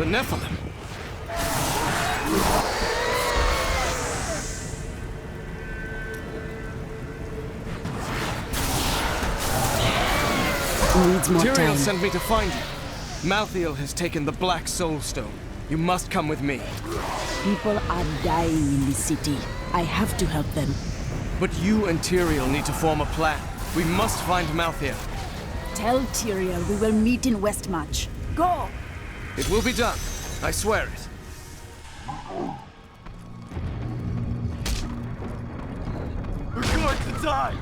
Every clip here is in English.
Nephilim. Needs more Tyrael time. sent me to find you. Malthael has taken the Black Soul Stone. You must come with me. People are dying in this city. I have to help them. But you and Tyrael need to form a plan. We must find Malthael. Tell Tyrael we will meet in Westmarch. Go! It will be done. I swear it. We're going to die!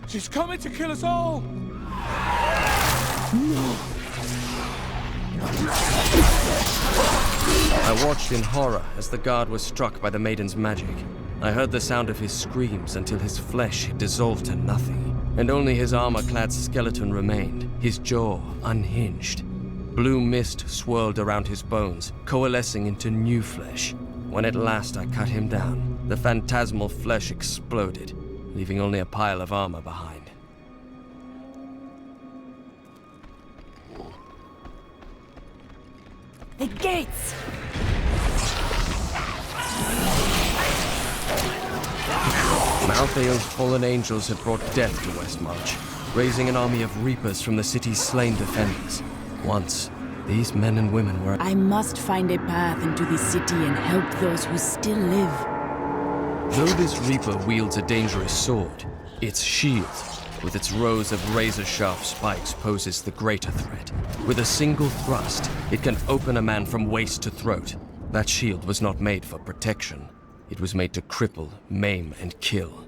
She's coming to kill us all! I watched in horror as the guard was struck by the maiden's magic. I heard the sound of his screams until his flesh had dissolved to nothing, and only his armor-clad skeleton remained, his jaw unhinged. Blue mist swirled around his bones, coalescing into new flesh. When at last I cut him down, the phantasmal flesh exploded, leaving only a pile of armor behind. The gates! Malthael's fallen angels had brought death to Westmarch, raising an army of reapers from the city's slain defenders. Once, these men and women were... I must find a path into this city and help those who still live. Though this reaper wields a dangerous sword, its shield, with its rows of razor-sharp spikes, poses the greater threat. With a single thrust, it can open a man from waist to throat. That shield was not made for protection. It was made to cripple, maim, and kill.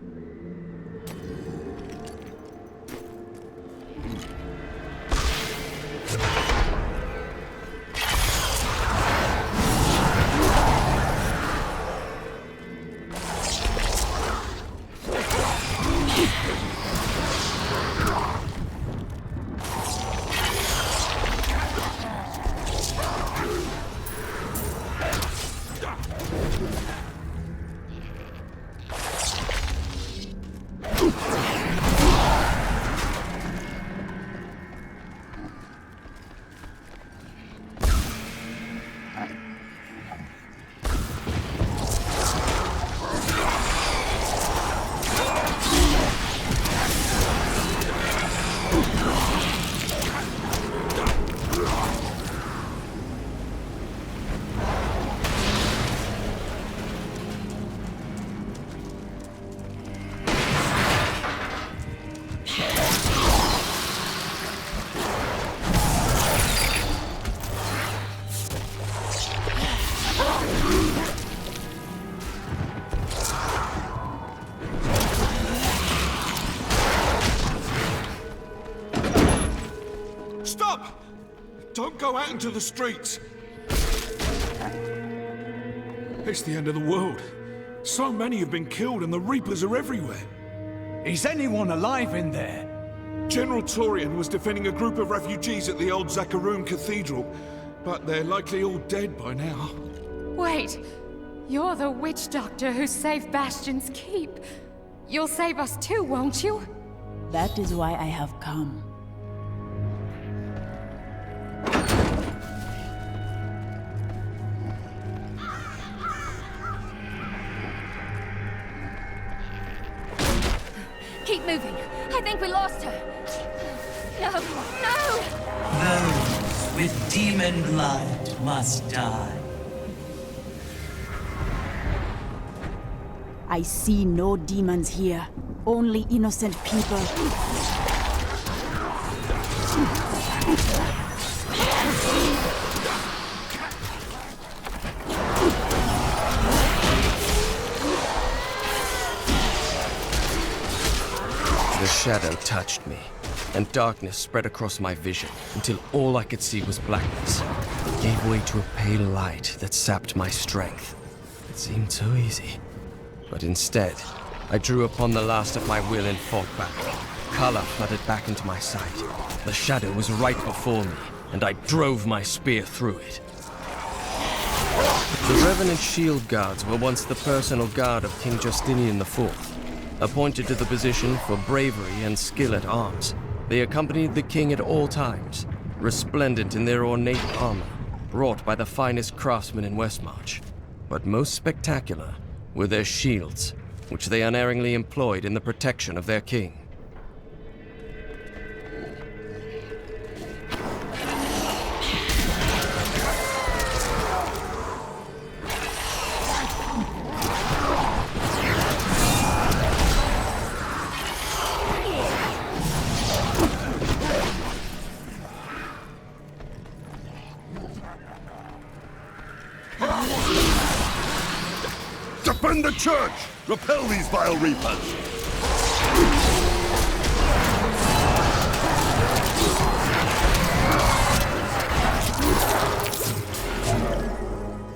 Stop! Don't go out into the streets. It's the end of the world. So many have been killed and the Reapers are everywhere. Is anyone alive in there? General Torian was defending a group of refugees at the old Zakharoon Cathedral, but they're likely all dead by now. Wait, you're the witch doctor who saved Bastion's keep. You'll save us too, won't you? That is why I have come. Keep moving. I think we lost her. No, no! Those with demon blood must die. I see no demons here, only innocent people. The shadow touched me, and darkness spread across my vision until all I could see was blackness. It gave way to a pale light that sapped my strength. It seemed so easy. But instead, I drew upon the last of my will and fought back. Color flooded back into my sight. The shadow was right before me, and I drove my spear through it. The Revenant Shield Guards were once the personal guard of King Justinian IV. Appointed to the position for bravery and skill at arms, they accompanied the king at all times, resplendent in their ornate armor, wrought by the finest craftsmen in Westmarch. But most spectacular were their shields, which they unerringly employed in the protection of their king. Defend the church! Repel these vile reapers!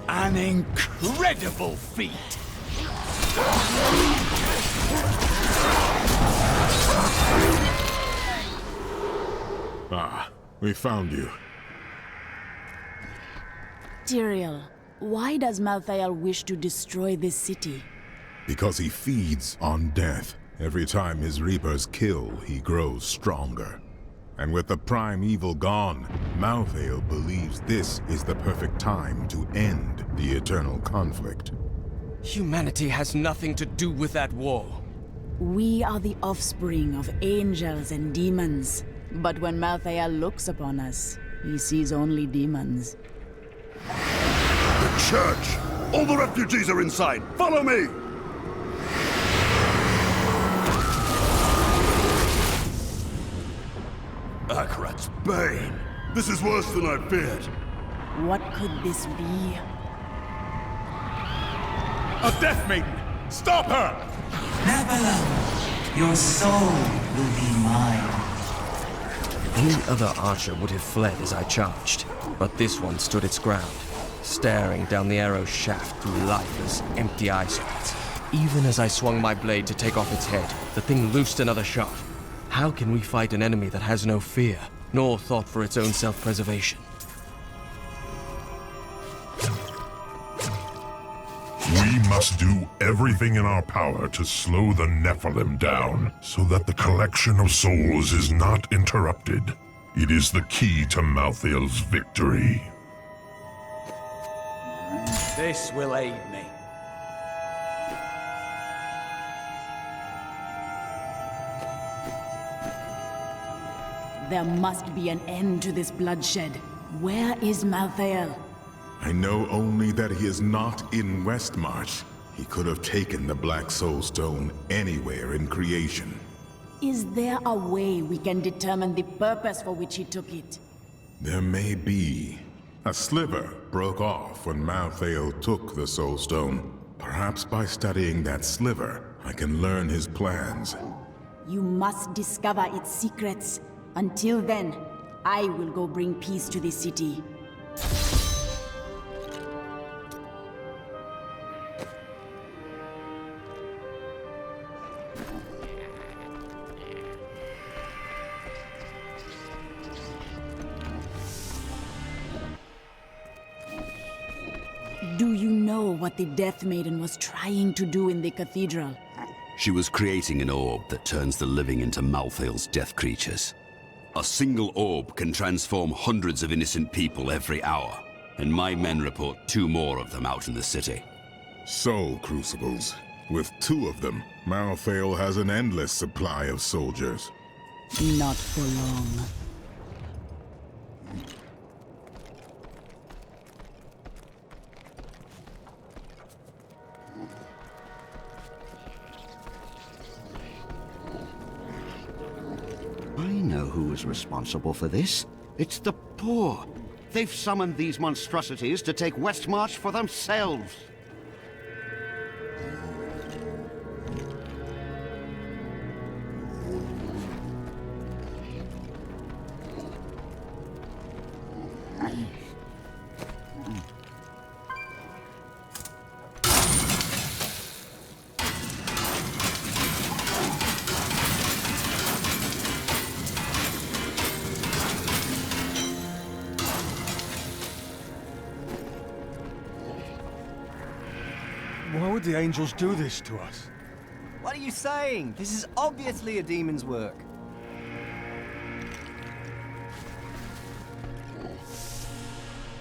An incredible feat! Ah, we found you. Tyrael, why does Malthael wish to destroy this city? Because he feeds on death. Every time his reapers kill, he grows stronger. And with the prime evil gone, Malthael believes this is the perfect time to end the eternal conflict. Humanity has nothing to do with that war. We are the offspring of angels and demons. But when Malthael looks upon us, he sees only demons. The church! All the refugees are inside! Follow me! Akarat's bane! This is worse than I feared! What could this be? A Death Maiden! Stop her! Nebula, your soul will be mine. Any other archer would have fled as I charged, but this one stood its ground, staring down the arrow's shaft through lifeless, empty eye sockets. Even as I swung my blade to take off its head, the thing loosed another shot. How can we fight an enemy that has no fear, nor thought for its own self-preservation? We must do everything in our power to slow the Nephilim down, so that the collection of souls is not interrupted. It is the key to Malthael's victory. This will aid me. There must be an end to this bloodshed. Where is Malthael? I know only that he is not in Westmarch. He could have taken the Black Soul Stone anywhere in creation. Is there a way we can determine the purpose for which he took it? There may be. A sliver broke off when Malthael took the Soul Stone. Perhaps by studying that sliver, I can learn his plans. You must discover its secrets. Until then, I will go bring peace to the city. Do you know what the Death Maiden was trying to do in the cathedral? She was creating an orb that turns the living into Malthael's death creatures. A single orb can transform hundreds of innocent people every hour, and my men report 2 more of them out in the city. Soul Crucibles. With 2 of them, Malthael has an endless supply of soldiers. Not for long. I know who is responsible for this. It's the poor. They've summoned these monstrosities to take Westmarch for themselves. Why would the angels do this to us? What are you saying? This is obviously a demon's work.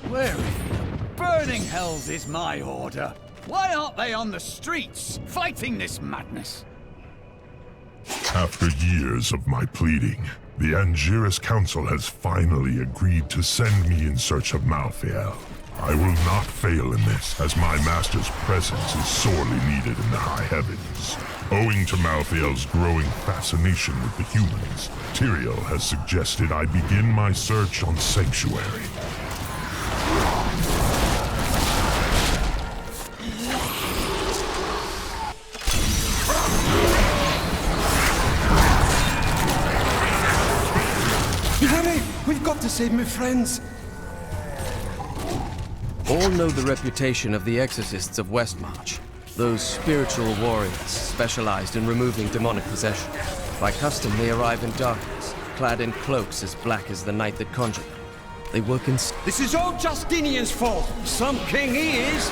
Where burning hells is my order? Why aren't they on the streets, fighting this madness? After years of my pleading, the Angiris Council has finally agreed to send me in search of Malthael. I will not fail in this, as my master's presence is sorely needed in the high heavens. Owing to Malthael's growing fascination with the humans, Tyrael has suggested I begin my search on Sanctuary. Hurry! We've got to save my friends! All know the reputation of the exorcists of Westmarch. Those spiritual warriors specialized in removing demonic possession. By custom, they arrive in darkness, clad in cloaks as black as the night that conjured them. They work in... This is all Justinian's fault! Some king he is!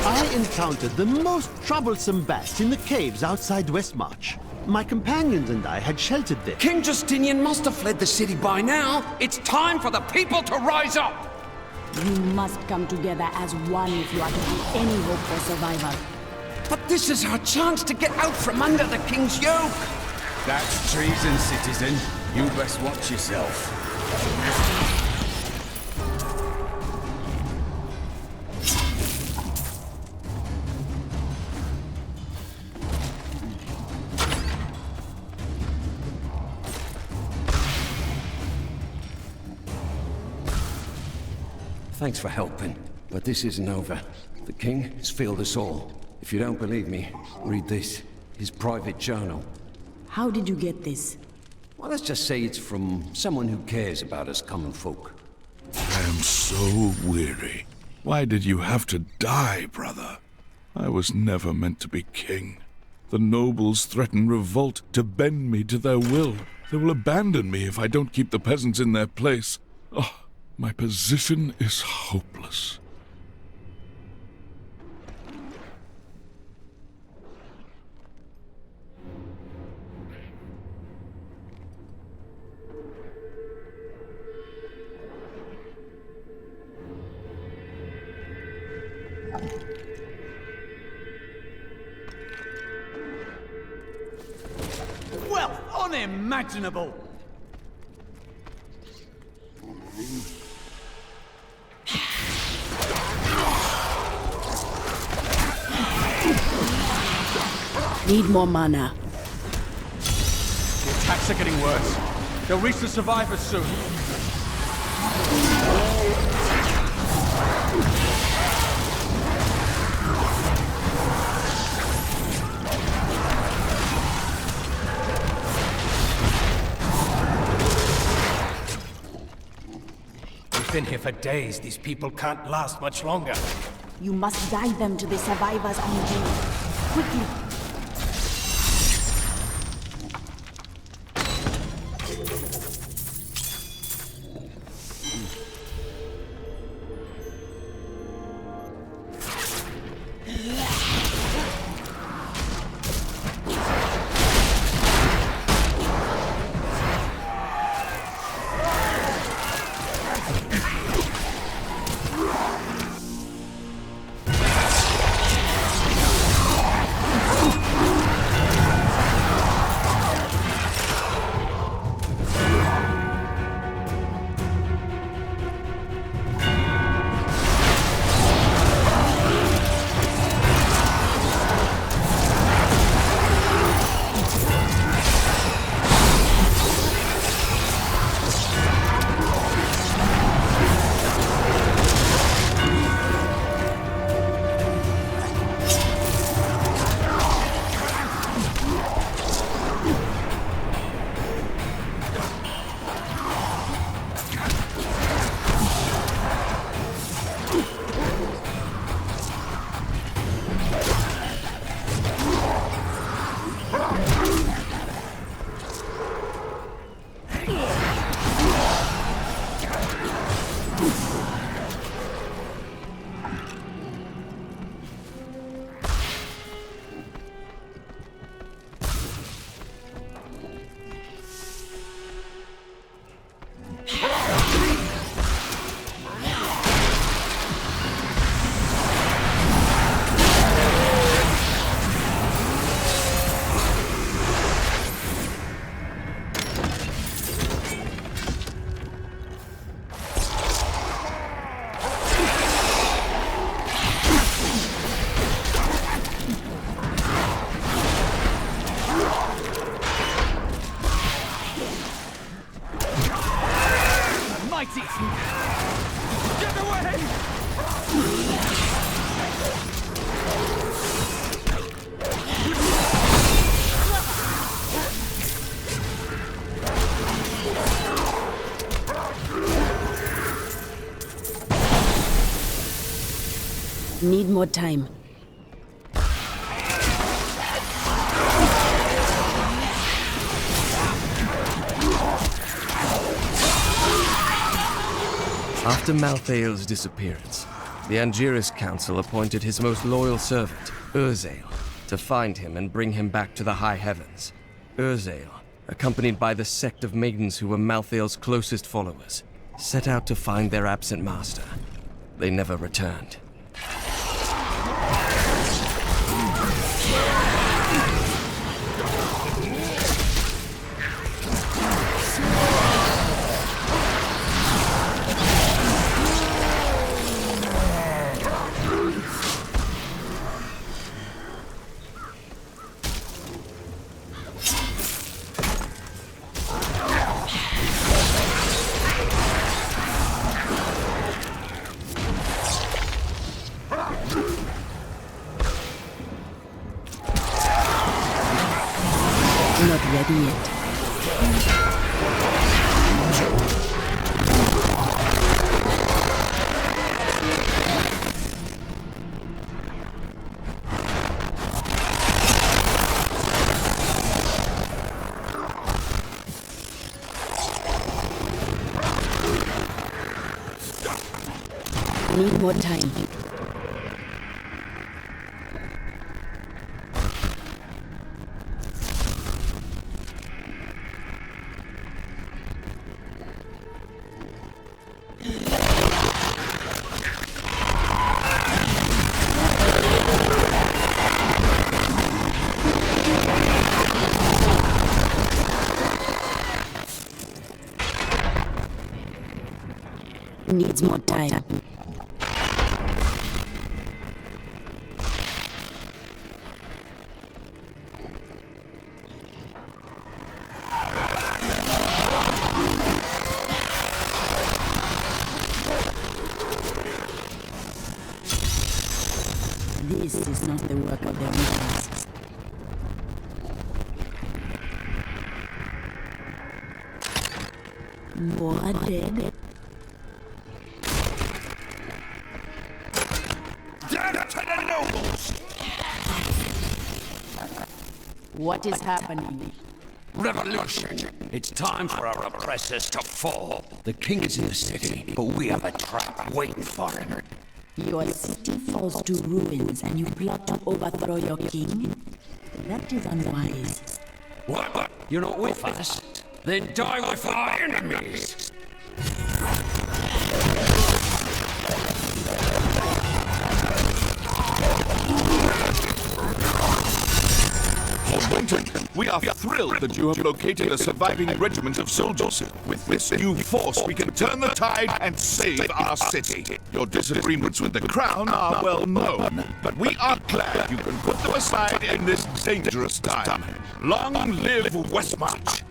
I encountered the most troublesome bats in the caves outside Westmarch. My companions and I had sheltered there. King Justinian must have fled the city by now. It's time for the people to rise up! You must come together as one if you are to have any hope for survival. But this is our chance to get out from under the king's yoke! That's treason, citizen. You best watch yourself. Thanks for helping, but this isn't over. The king has failed us all. If you don't believe me, read this. His private journal. How did you get this? Well, let's just say it's from someone who cares about us common folk. I am so weary. Why did you have to die, brother? I was never meant to be king. The nobles threaten revolt to bend me to their will. They will abandon me if I don't keep the peasants in their place. Oh, my position is hopeless. Well, unimaginable! Need more mana. The attacks are getting worse. They'll reach the survivors soon. We've been here for days. These people can't last much longer. You must guide them to the survivors on the way. Quickly. Need more time. After Malthael's disappearance, the Angiris Council appointed his most loyal servant, Urzael, to find him and bring him back to the high heavens. Urzael, accompanied by the sect of maidens who were Malthael's closest followers, set out to find their absent master. They never returned. Not ready yet. Need more time. Needs more time. This is not the work of their leaders. More dead. Death to the nobles! What is happening? Revolution! It's time for our oppressors to fall. The king is in the city, but we have a trap waiting for him. Your city falls to ruins and you plot to overthrow your king? That is unwise. What? You're not with us? Then die with our enemies! We are thrilled that you have located a surviving regiment of soldiers. With this new force, we can turn the tide and save our city. Your disagreements with the crown are well known, but we are glad you can put them aside in this dangerous time. Long live Westmarch!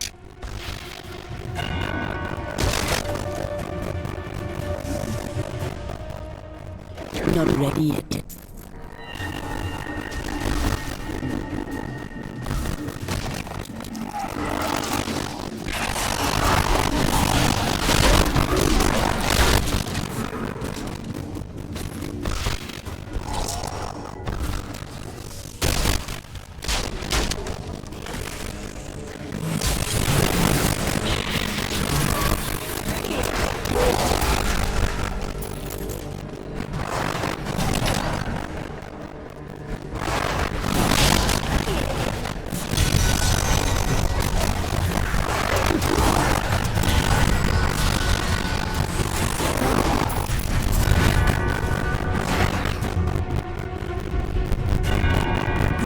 Not ready yet.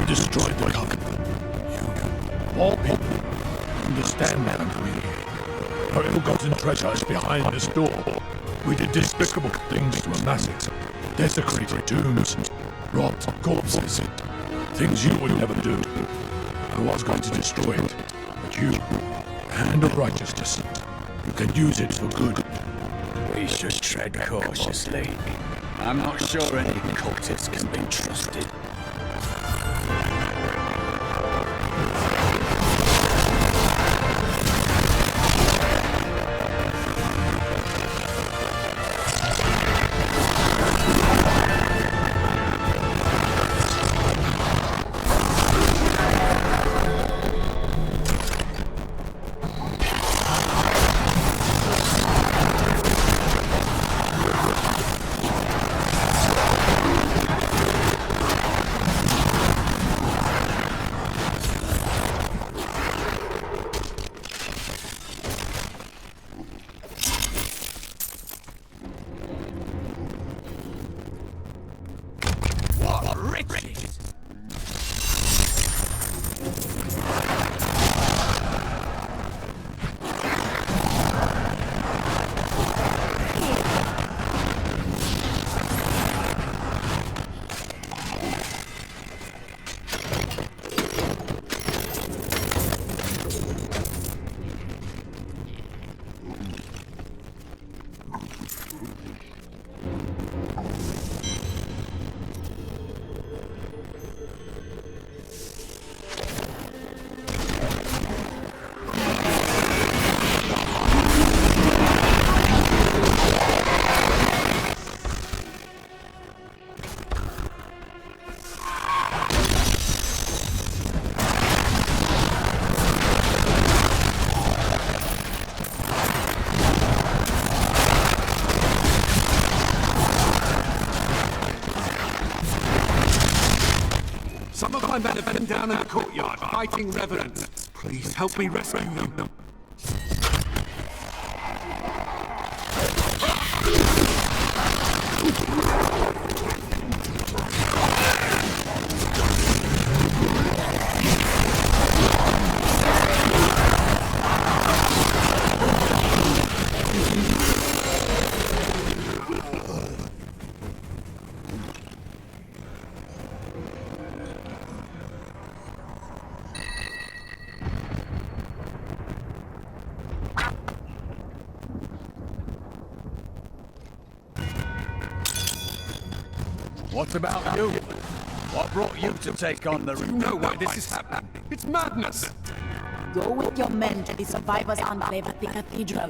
Destroyed the cock. You, all people, understand that, we. Our ill-gotten treasure is behind this door. We did despicable things to amass it. Desecrated tombs, robbed corpses, things you would never do. I was going to destroy it, but you, the hand of righteousness, you can use it for good. We should tread cautiously. I'm not sure any cultists can be trusted. wretches! Some of my men have been down in the courtyard, fighting revenants. Please help me rescue them. What about you? What brought you to take on the... You know why this is happening. It's madness! Go with your men to the Survivors' Enclave at the Cathedral.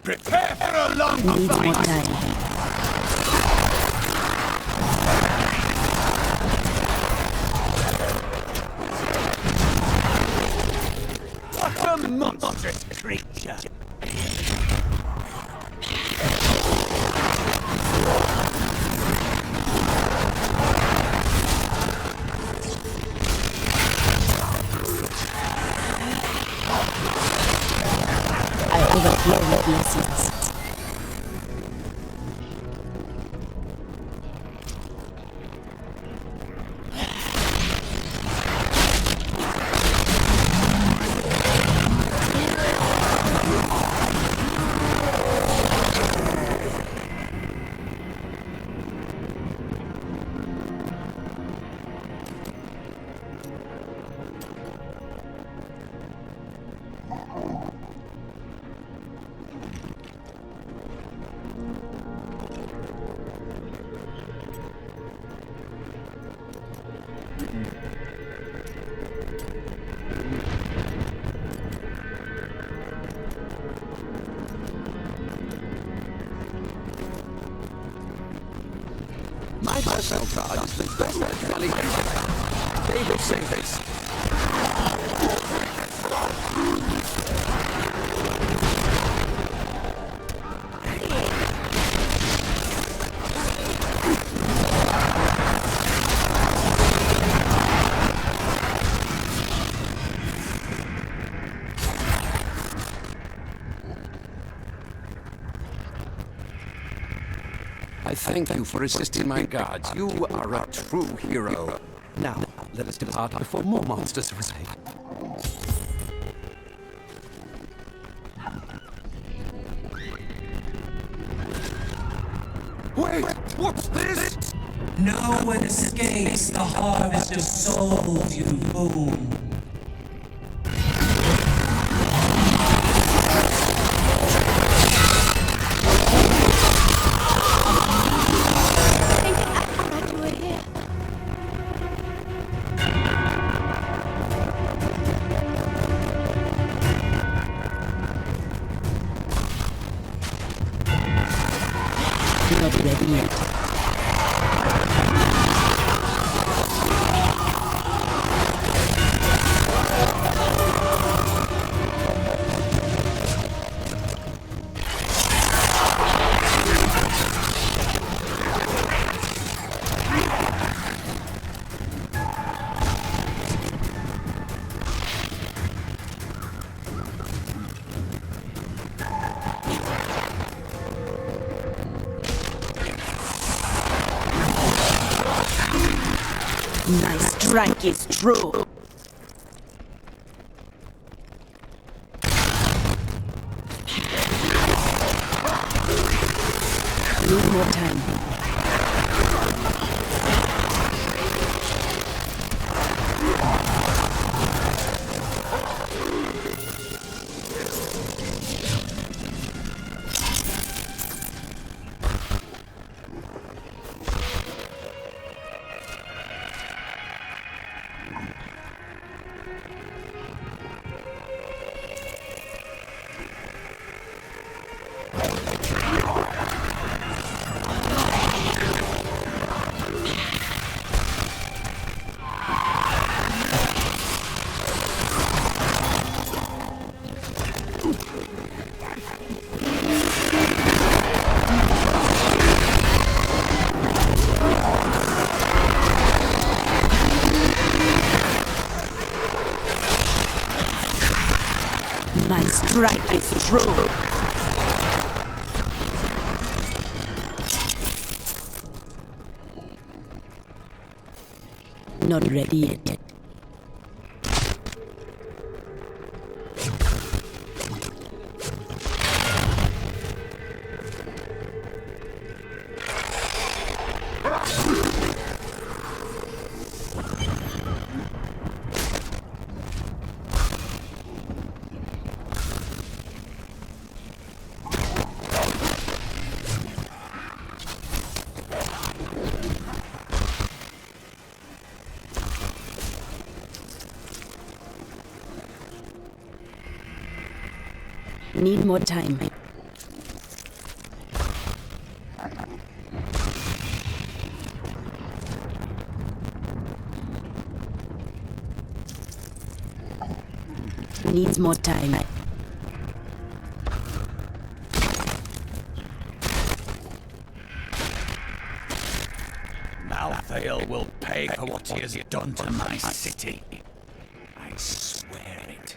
Prepare for a long Needs more fight! time. What a monstrous creature! I overflow with blessings. My personal guard is the best Valley can. They will say this. I thank you for assisting my guards. You are a true hero. Now, let us depart before more monsters arrive. Wait! What's this? No one escapes the harvest of souls, you fool. Not ready yet. My strike is true. Need more time. My strike is true. Not ready yet. Need more time. Needs more time. Malthael will pay for what he has done to my city. I swear it.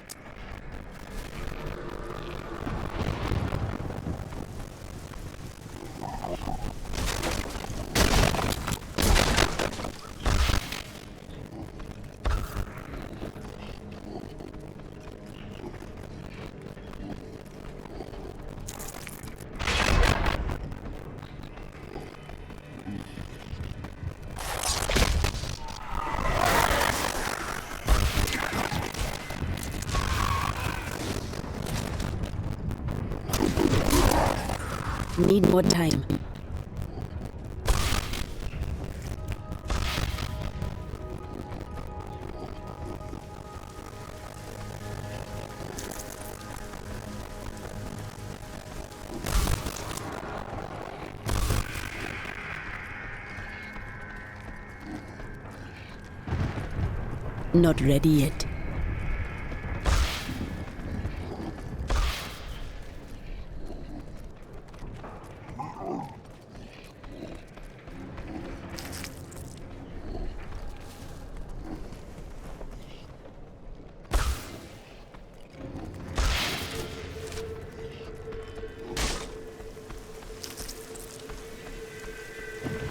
Need more time. Not ready yet.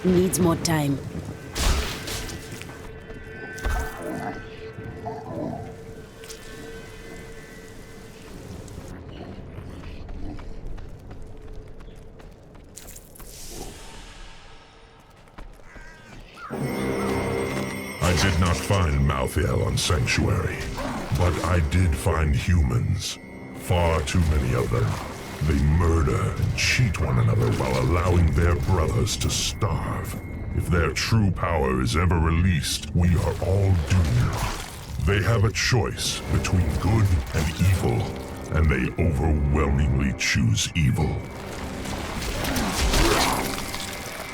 Needs more time. I did not find Malthael on Sanctuary, but I did find humans. Far too many of them. They murder and cheat one another while allowing their brothers to starve. If their true power is ever released, we are all doomed. They have a choice between good and evil, and they overwhelmingly choose evil.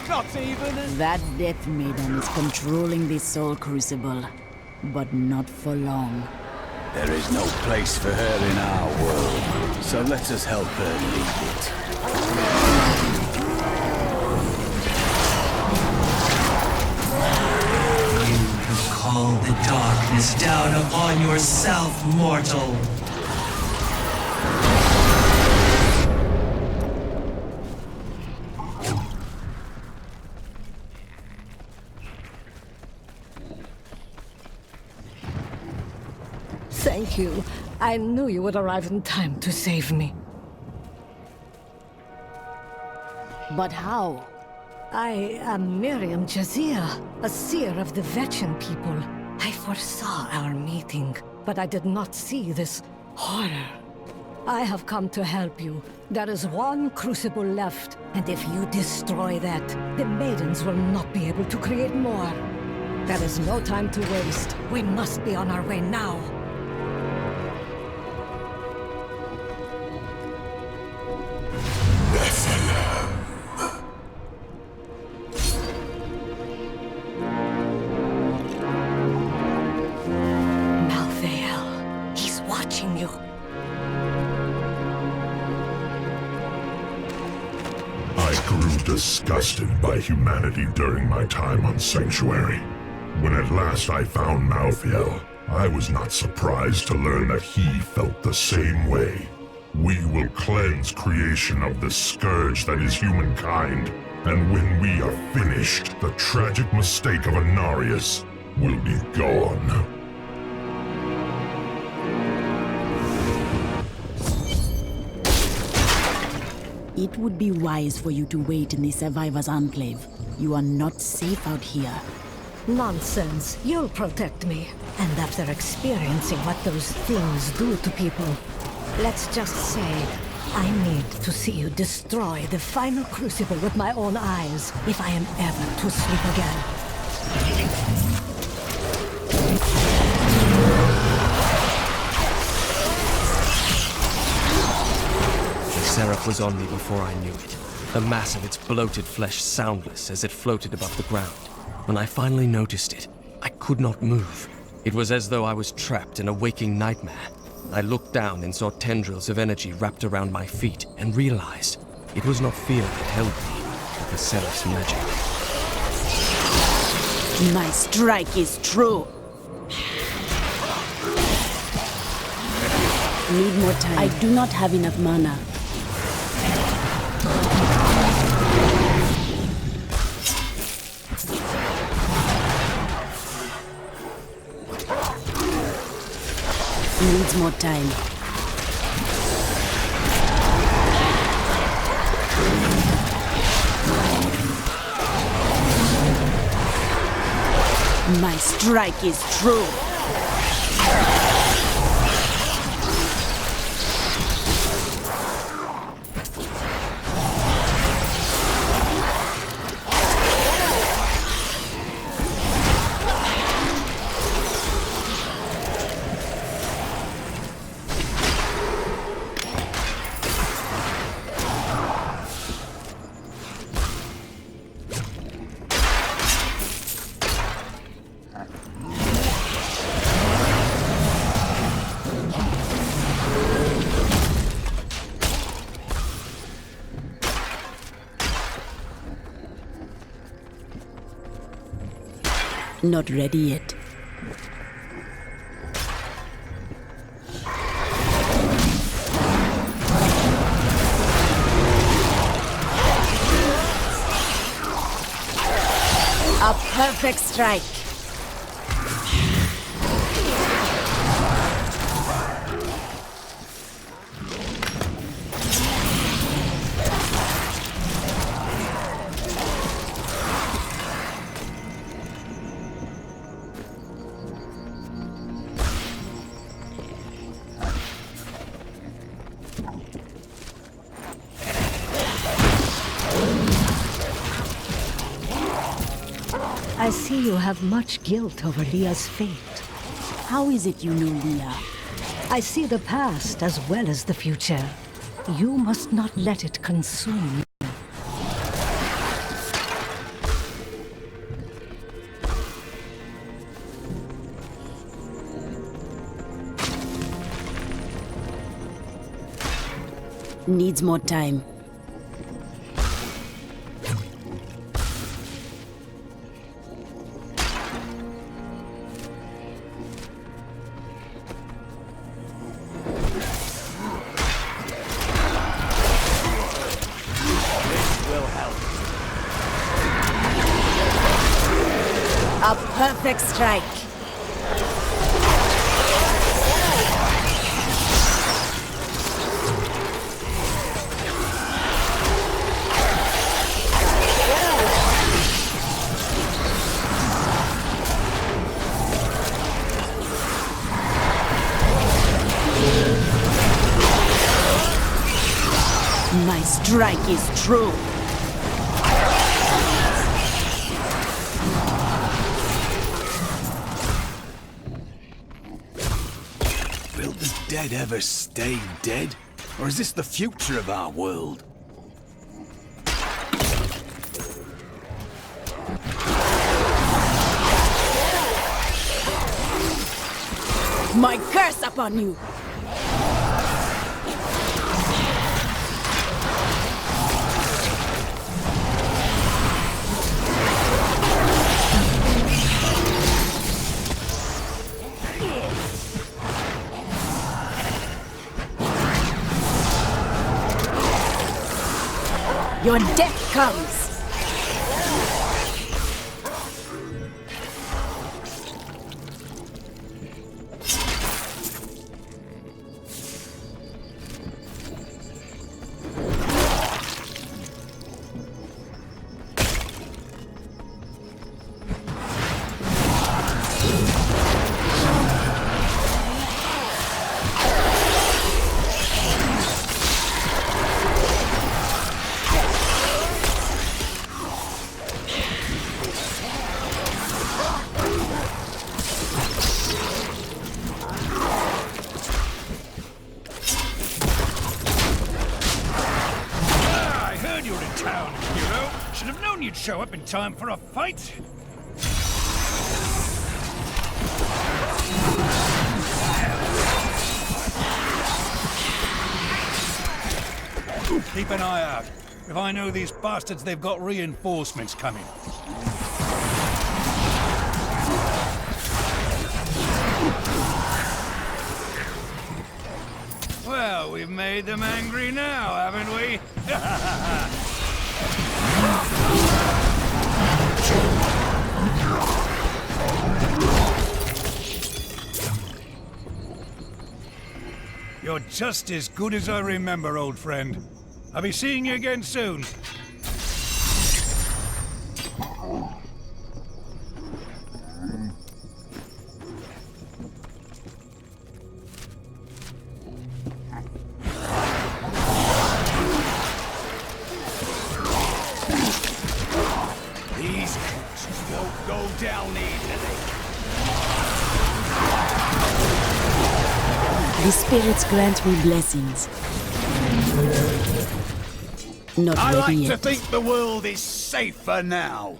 Not even as... That Death Maiden is controlling the Soul Crucible, but not for long. There is no place for her in our world, so let us help her lead it. You have called the darkness down upon yourself, mortal. Thank you. I knew you would arrive in time to save me. But how? I am Miriam Jazir, a seer of the Vetchin people. I foresaw our meeting, but I did not see this horror. I have come to help you. There is one crucible left, and if you destroy that, the maidens will not be able to create more. There is no time to waste. We must be on our way now. Disgusted by humanity during my time on Sanctuary. When at last I found Malthael, I was not surprised to learn that he felt the same way. We will cleanse creation of the scourge that is humankind, and when we are finished, the tragic mistake of Anarius will be gone. It would be wise for you to wait in the Survivors' Enclave. You are not safe out here. Nonsense. You'll protect me. And after experiencing what those things do to people, let's just say, I need to see you destroy the final crucible with my own eyes, if I am ever to sleep again. The Seraph was on me before I knew it. The mass of its bloated flesh soundless as it floated above the ground. When I finally noticed it, I could not move. It was as though I was trapped in a waking nightmare. I looked down and saw tendrils of energy wrapped around my feet and realized it was not fear that held me, but the Seraph's magic. My strike is true. Need more time. I do not have enough mana. Needs more time. My strike is true. Not ready yet. A perfect strike. I see you have much guilt over Leah's fate. How is it you know Leah? I see the past as well as the future. You must not let it consume you. Needs more time. A perfect strike. My strike is true. Will the dead ever stay dead? Or is this the future of our world? My curse upon you! Your death comes! Should have known you'd show up in time for a fight. Keep an eye out. If I know these bastards, they've got reinforcements coming. Well, we've made them angry now, haven't we? You're just as good as I remember, old friend. I'll be seeing you again soon. These creatures won't go down easily. The spirits grant me blessings. Not I ready like yet. to think the world is safer now.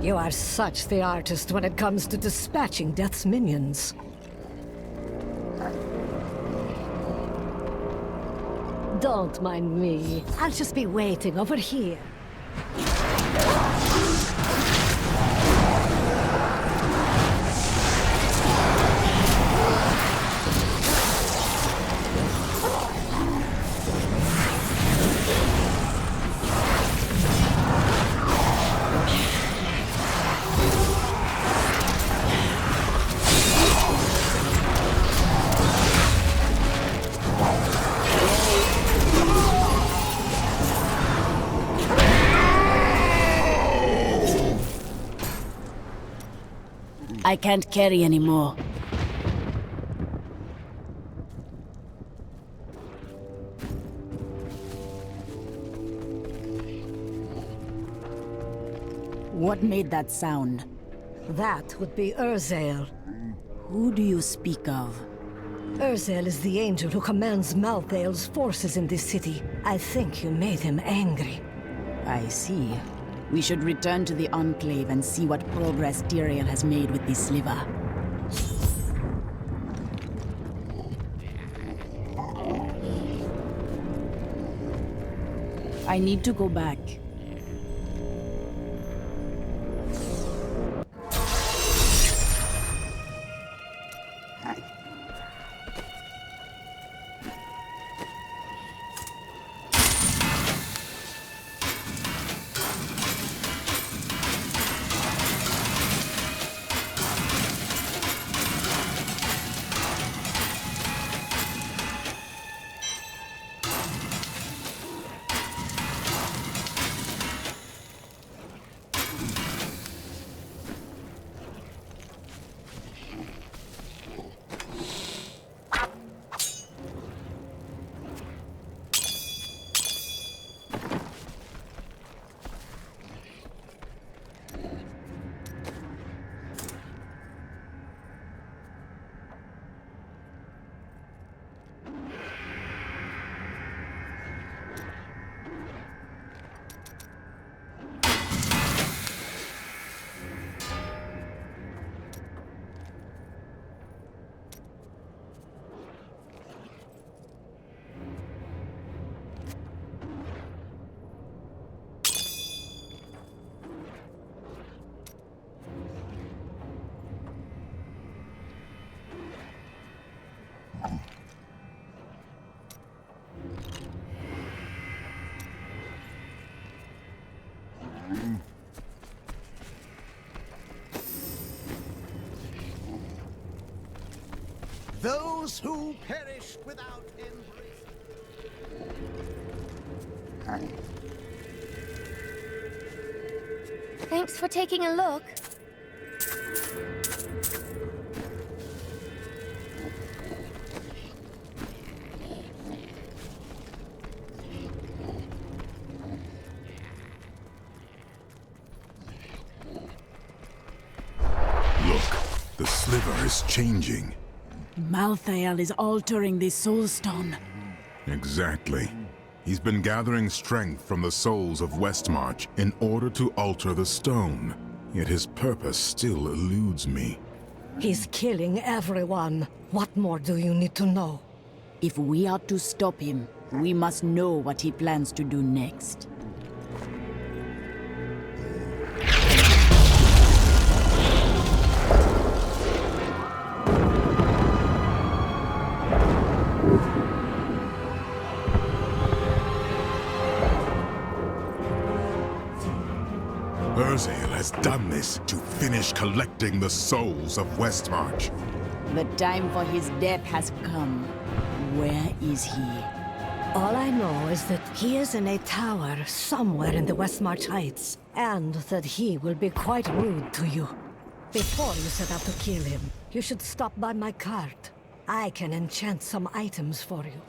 You are such the artist when it comes to dispatching Death's minions. Don't mind me. I'll just be waiting over here. I can't carry anymore. What made that sound? That would be Urzael. Who do you speak of? Urzael is the angel who commands Malthael's forces in this city. I think you made him angry. I see. We should return to the Enclave and see what progress Tyrael has made with this sliver. I need to go back. Those who perish without embrace. Thanks for taking a look. Look, the sliver is changing. Malthael is altering the Soul Stone. Exactly. He's been gathering strength from the souls of Westmarch in order to alter the stone. Yet his purpose still eludes me. He's killing everyone. What more do you need to know? If we are to stop him, we must know what he plans to do next. Urzael has done this to finish collecting the souls of Westmarch. The time for his death has come. Where is he? All I know is that he is in a tower somewhere in the Westmarch Heights, and that he will be quite rude to you. Before you set out to kill him, you should stop by my cart. I can enchant some items for you.